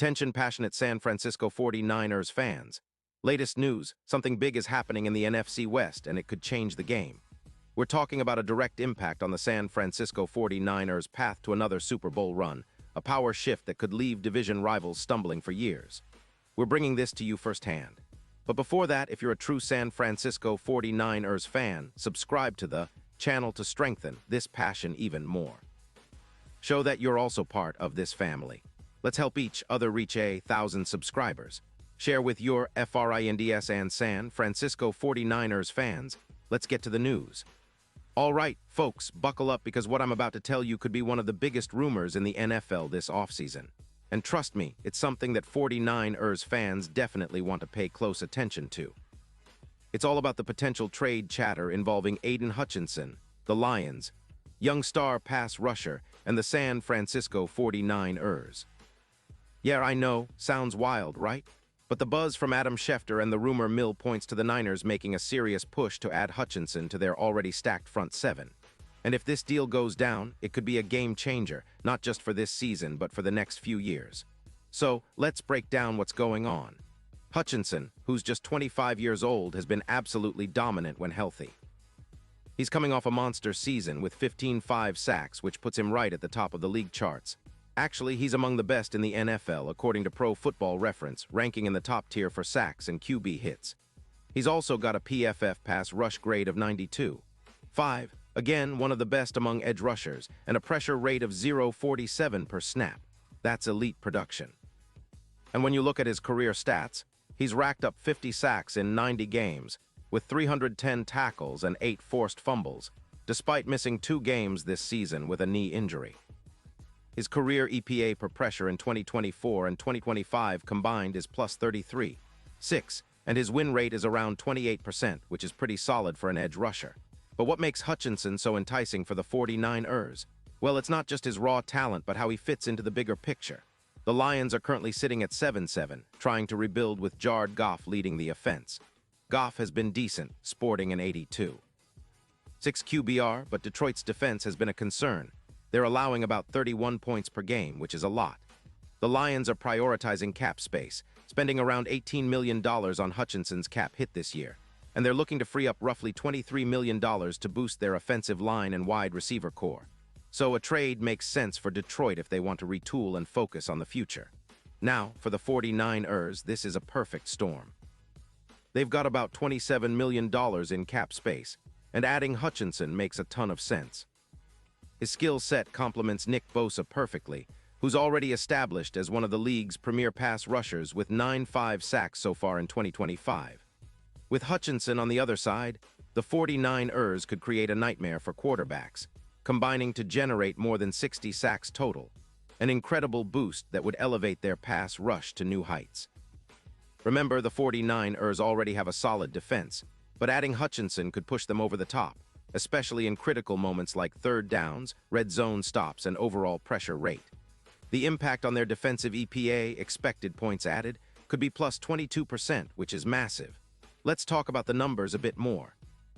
Attention passionate San Francisco 49ers fans. Latest news, something big is happening in the NFC West and it could change the game. We're talking about a direct impact on the San Francisco 49ers' path to another Super Bowl run, a power shift that could leave division rivals stumbling for years. We're bringing this to you firsthand. But before that, if you're a true San Francisco 49ers fan, subscribe to the channel to strengthen this passion even more. Show that you're also part of this family. Let's help each other reach 1,000 subscribers. Share with your FRINDS and San Francisco 49ers fans. Let's get to the news. All right, folks, buckle up because what I'm about to tell you could be one of the biggest rumors in the NFL this offseason. And trust me, it's something that 49ers fans definitely want to pay close attention to. It's all about the potential trade chatter involving Aiden Hutchinson, the Lions, young star pass rusher, and the San Francisco 49ers. Yeah, I know, sounds wild, right? But the buzz from Adam Schefter and the rumor mill points to the Niners making a serious push to add Hutchinson to their already stacked front seven. And if this deal goes down, it could be a game changer, not just for this season, but for the next few years. So, let's break down what's going on. Hutchinson, who's just 25 years old, has been absolutely dominant when healthy. He's coming off a monster season with 15.5 sacks, which puts him right at the top of the league charts. Actually, he's among the best in the NFL, according to Pro Football Reference, ranking in the top tier for sacks and QB hits. He's also got a PFF pass rush grade of 92.5, again, one of the best among edge rushers, and a pressure rate of 0.47 per snap. That's elite production. And when you look at his career stats, he's racked up 50 sacks in 90 games, with 310 tackles and 8 forced fumbles, despite missing 2 games this season with a knee injury. His career EPA per pressure in 2024 and 2025 combined is plus 33.6, and his win rate is around 28%, which is pretty solid for an edge rusher. But what makes Hutchinson so enticing for the 49ers? Well, it's not just his raw talent, but how he fits into the bigger picture. The Lions are currently sitting at 7-7, trying to rebuild with Jared Goff leading the offense. Goff has been decent, sporting an 82.6 QBR, but Detroit's defense has been a concern. They're allowing about 31 points per game, which is a lot. The Lions are prioritizing cap space, spending around $18 million on Hutchinson's cap hit this year, and they're looking to free up roughly $23 million to boost their offensive line and wide receiver core. So a trade makes sense for Detroit if they want to retool and focus on the future. Now, for the 49ers, this is a perfect storm. They've got about $27 million in cap space, and adding Hutchinson makes a ton of sense. His skill set complements Nick Bosa perfectly, who's already established as one of the league's premier pass rushers with 9.5 sacks so far in 2025. With Hutchinson on the other side, the 49ers could create a nightmare for quarterbacks, combining to generate more than 60 sacks total, an incredible boost that would elevate their pass rush to new heights. Remember, the 49ers already have a solid defense, but adding Hutchinson could push them over the top, especially in critical moments like third downs, red zone stops, and overall pressure rate. The impact on their defensive EPA, expected points added, could be plus 22%, which is massive. Let's talk about the numbers a bit more.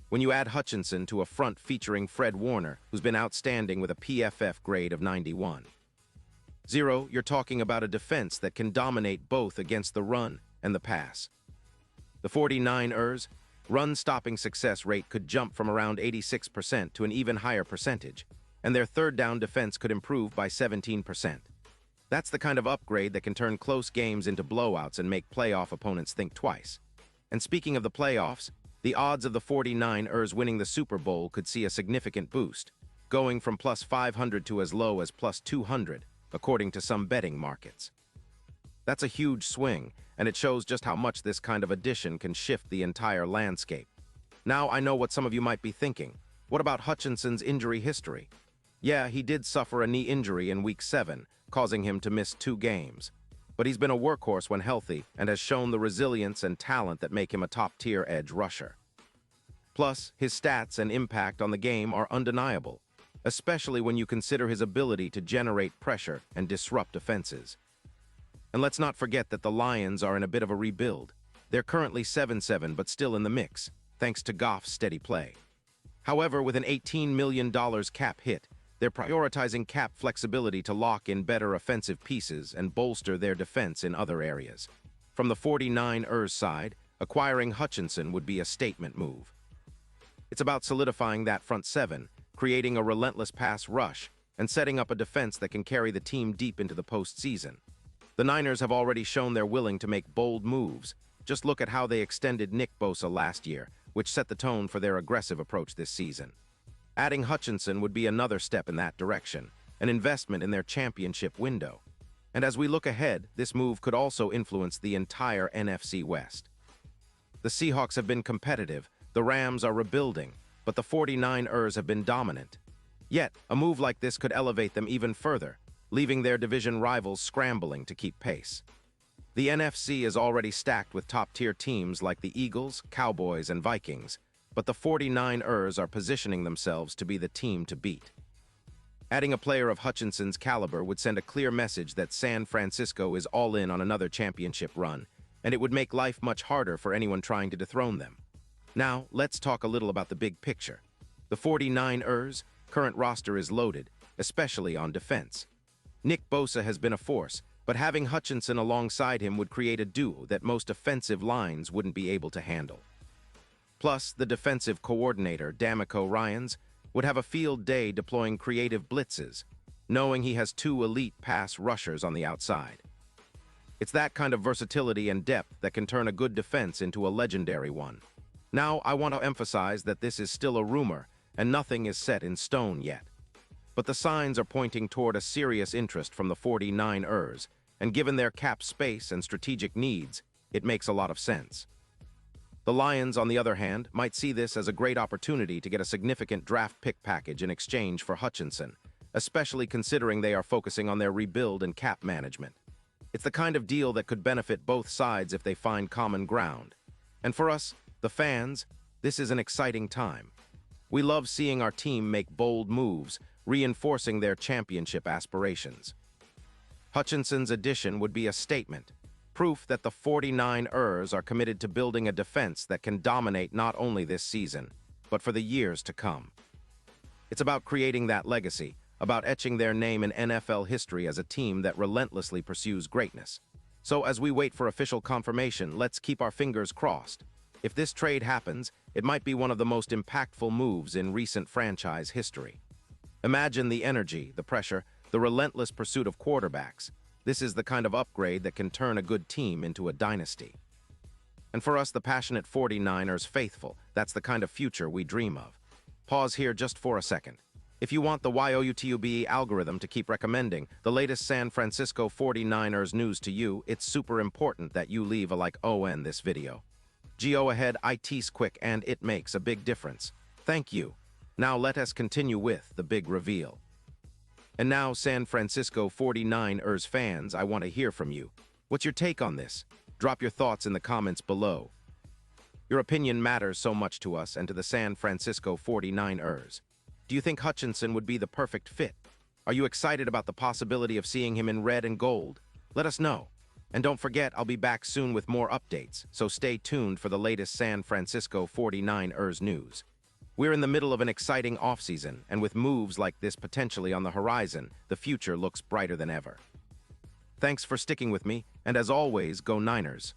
When you add Hutchinson to a front featuring Fred Warner, who's been outstanding with a PFF grade of 91.0, you're talking about a defense that can dominate both against the run and the pass. The 49ers' run-stopping success rate could jump from around 86% to an even higher percentage, and their third-down defense could improve by 17%. That's the kind of upgrade that can turn close games into blowouts and make playoff opponents think twice. And speaking of the playoffs, the odds of the 49ers winning the Super Bowl could see a significant boost, going from plus 500 to as low as plus 200, according to some betting markets. That's a huge swing, and it shows just how much this kind of addition can shift the entire landscape. Now, I know what some of you might be thinking. What about Hutchinson's injury history? Yeah, he did suffer a knee injury in Week 7, causing him to miss 2 games. But he's been a workhorse when healthy and has shown the resilience and talent that make him a top-tier edge rusher. Plus, his stats and impact on the game are undeniable, especially when you consider his ability to generate pressure and disrupt offenses. And let's not forget that the Lions are in a bit of a rebuild. They're currently 7-7 but still in the mix, thanks to Goff's steady play. However, with an $18 million cap hit, They're prioritizing cap flexibility to lock in better offensive pieces and bolster their defense in other areas. From the 49ers side, acquiring Hutchinson would be a statement move. It's about solidifying that front seven, creating a relentless pass rush, and setting up a defense that can carry the team deep into the postseason. The Niners have already shown they're willing to make bold moves. Just look at how they extended Nick Bosa last year, which set the tone for their aggressive approach this season. Adding Hutchinson would be another step in that direction, an investment in their championship window. And as we look ahead, this move could also influence the entire NFC West. The Seahawks have been competitive, the Rams are rebuilding, but the 49ers have been dominant. Yet, a move like this could elevate them even further, leaving their division rivals scrambling to keep pace. The NFC is already stacked with top-tier teams like the Eagles, Cowboys, and Vikings, but the 49ers are positioning themselves to be the team to beat. Adding a player of Hutchinson's caliber would send a clear message that San Francisco is all in on another championship run, and it would make life much harder for anyone trying to dethrone them. Now, let's talk a little about the big picture. The 49ers' current roster is loaded, especially on defense. Nick Bosa has been a force, but having Hutchinson alongside him would create a duo that most offensive lines wouldn't be able to handle. Plus, the defensive coordinator, D'Amico Ryans, would have a field day deploying creative blitzes, knowing he has two elite pass rushers on the outside. It's that kind of versatility and depth that can turn a good defense into a legendary one. Now, I want to emphasize that this is still a rumor, and nothing is set in stone yet. But the signs are pointing toward a serious interest from the 49ers, and given their cap space and strategic needs, it makes a lot of sense. The Lions, on the other hand, might see this as a great opportunity to get a significant draft pick package in exchange for Hutchinson, especially considering they are focusing on their rebuild and cap management. It's the kind of deal that could benefit both sides if they find common ground. And for us, the fans, this is an exciting time. We love seeing our team make bold moves, reinforcing their championship aspirations. Hutchinson's addition would be a statement, proof that the 49ers are committed to building a defense that can dominate not only this season, but for the years to come. It's about creating that legacy, about etching their name in NFL history as a team that relentlessly pursues greatness. So as we wait for official confirmation, let's keep our fingers crossed. If this trade happens, it might be one of the most impactful moves in recent franchise history. Imagine the energy, the pressure, the relentless pursuit of quarterbacks. This is the kind of upgrade that can turn a good team into a dynasty. And for us, the passionate 49ers faithful, that's the kind of future we dream of. Pause here just for a second. If you want the YouTube algorithm to keep recommending the latest San Francisco 49ers news to you, it's super important that you leave a like on this video. Go ahead, it's quick and it makes a big difference. Thank you. Now let us continue with the big reveal. And now, San Francisco 49ers fans, I want to hear from you. What's your take on this? Drop your thoughts in the comments below. Your opinion matters so much to us and to the San Francisco 49ers. Do you think Hutchinson would be the perfect fit? Are you excited about the possibility of seeing him in red and gold? Let us know. And don't forget, I'll be back soon with more updates, so stay tuned for the latest San Francisco 49ers news. We're in the middle of an exciting offseason, and with moves like this potentially on the horizon, the future looks brighter than ever. Thanks for sticking with me, and as always, go Niners.